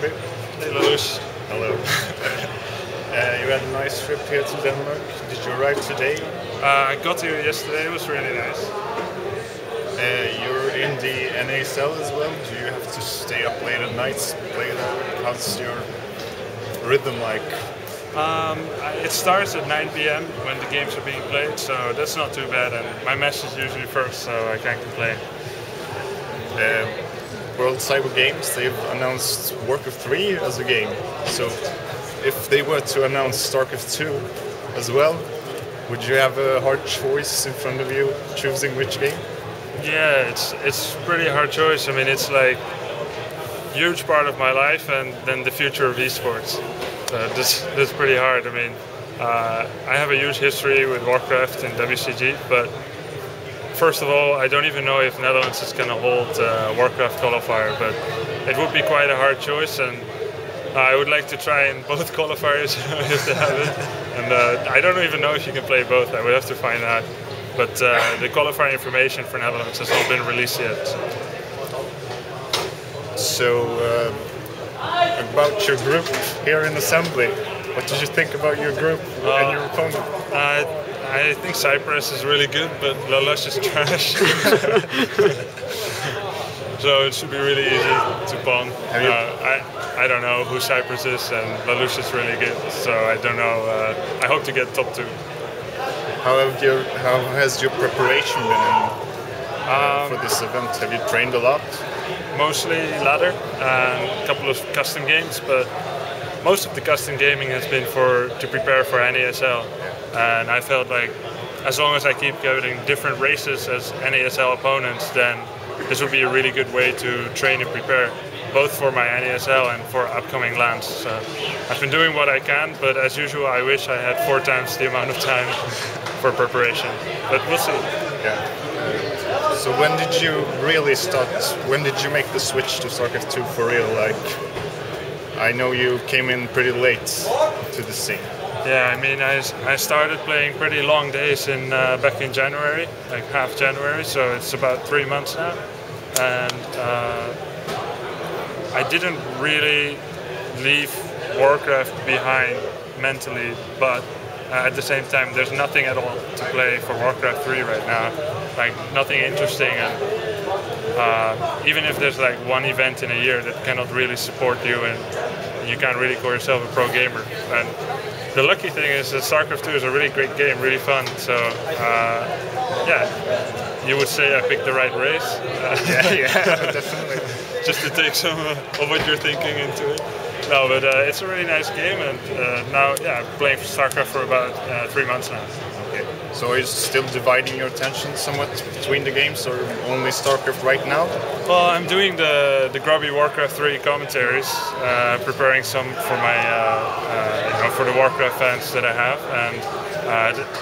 Grubby. Hey, Louis. Hello. You had a nice trip here to Denmark. Did you arrive today? I got here yesterday. It was really nice. You're in the NASL as well. Do you have to stay up late at nights, play there? How's your rhythm like? It starts at 9 p.m. when the games are being played, so that's not too bad. And my match is usually first, so I can't complain. World Cyber Games, they've announced Warcraft 3 as a game. So if they were to announce StarCraft 2 as well, would you have a hard choice in front of you choosing which game? Yeah, it's pretty hard choice. I mean, it's like a huge part of my life and then the future of esports. That's pretty hard. I mean, I have a huge history with Warcraft and WCG, but first of all, I don't even know if Netherlands is going to hold Warcraft qualifier, but it would be quite a hard choice, and I would like to try in both qualifiers if they have it. And I don't even know if you can play both. I would have to find out. But the qualifier information for Netherlands has not been released yet. So about your group here in Assembly, what did you think about your group and your opponent? I think Cyprus is really good, but Lelouch is trash. So it should be really easy to pawn. I don't know who Cyprus is, and Lelouch is really good, so I don't know. I hope to get top 2. How has your preparation been for this event? Have you trained a lot? Mostly ladder and a couple of custom games, but most of the custom gaming has been to prepare for NASL. And I felt like as long as I keep getting different races as NASL opponents, then this would be a really good way to train and prepare, both for my NASL and for upcoming lands. So I've been doing what I can, but as usual, I wish I had 4 times the amount of time for preparation. But we'll see. Yeah. So when did you really start? When did you make the switch to StarCraft 2 for real? Like, I know you came in pretty late to the scene. Yeah, I mean, I started playing pretty long days back in January, like half January, so it's about 3 months now. And I didn't really leave Warcraft behind mentally, but at the same time, there's nothing at all to play for Warcraft 3 right now, like nothing interesting. And even if there's like one event in a year that cannot really support you and you can't really call yourself a pro gamer. And the lucky thing is that StarCraft 2 is a really great game, really fun. So, yeah, you would say I picked the right race. Yeah, definitely. Just to take some of what you're thinking into it. No, but it's a really nice game, and now, yeah, I'm playing for StarCraft for about 3 months now. Okay. So are you still dividing your attention somewhat between the games, or only StarCraft right now? Well, I'm doing the Grubby Warcraft 3 commentaries, preparing some for my for the Warcraft fans that I have, and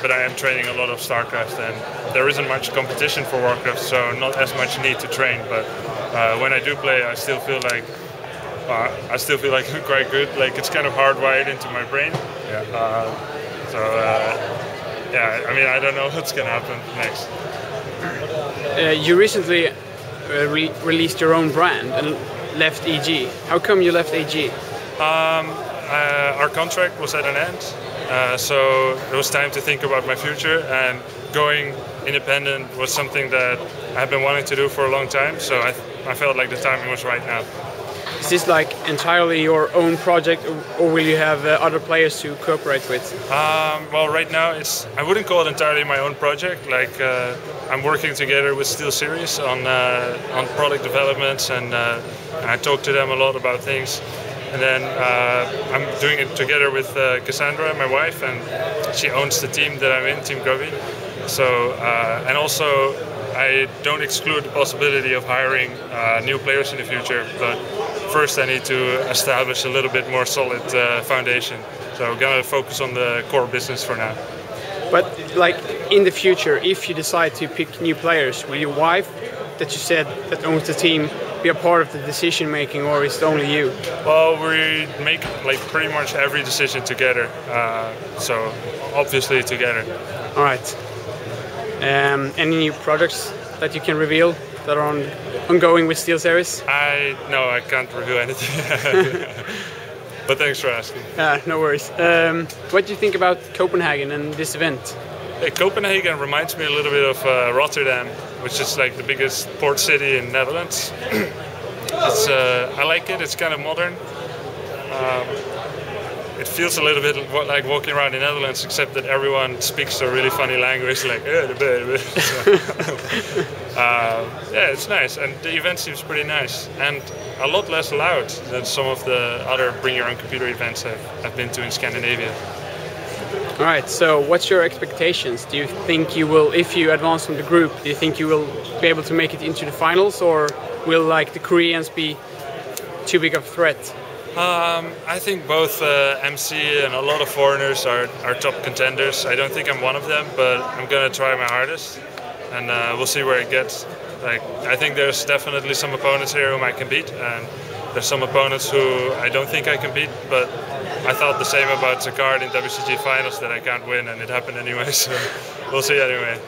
but I am training a lot of StarCraft, and there isn't much competition for Warcraft, so not as much need to train. But when I do play, I still feel like I'm quite good. Like, it's kind of hardwired into my brain. Yeah. Yeah, I mean, I don't know what's gonna happen next. You recently released your own brand and left EG. How come you left EG? Our contract was at an end, so it was time to think about my future, and going independent was something that I've been wanting to do for a long time, so I felt like the timing was right now. Is this like entirely your own project, or will you have other players to cooperate with? Well, right now I wouldn't call it entirely my own project. Like, I'm working together with SteelSeries on product developments, and I talk to them a lot about things. And then I'm doing it together with Cassandra, my wife, and she owns the team that I'm in, Team Grubby. So, and also, I don't exclude the possibility of hiring new players in the future, but first I need to establish a little bit more solid foundation. So I'm gonna focus on the core business for now. But like in the future, if you decide to pick new players, will your wife, that you said that owns the team, be a part of the decision making, or is it only you? Well, we make like pretty much every decision together, so obviously together. All right. Any new products that you can reveal? that are ongoing with Steel Series? No, I can't review anything. But thanks for asking. No worries. What do you think about Copenhagen and this event? Copenhagen reminds me a little bit of Rotterdam, which is like the biggest port city in Netherlands. I like it. It's kind of modern. It feels a little bit like walking around in Netherlands, except that everyone speaks a really funny language, like yeah, it's nice, and the event seems pretty nice, and a lot less loud than some of the other bring your own computer events I've been to in Scandinavia. All right, so what's your expectations? Do you think you will, if you advance from the group, do you think you will be able to make it into the finals, or will like the Koreans be too big of a threat? I think both MC and a lot of foreigners are top contenders. I don't think I'm one of them, but I'm gonna try my hardest, and we'll see where it gets. Like, I think there's definitely some opponents here whom I can beat, and there's some opponents who I don't think I can beat, but I thought the same about Zakard in WCG finals, that I can't win, and it happened anyway, so we'll see anyway.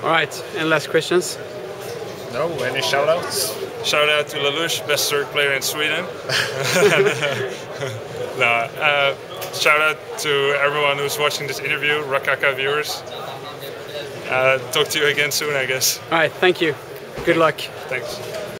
All right, and last questions? No, any shout-outs? Shout out to Lelouch, best Zerg player in Sweden. Shout out to everyone who's watching this interview, Rakaka viewers. Talk to you again soon, I guess. All right, thank you. Good luck. Thanks.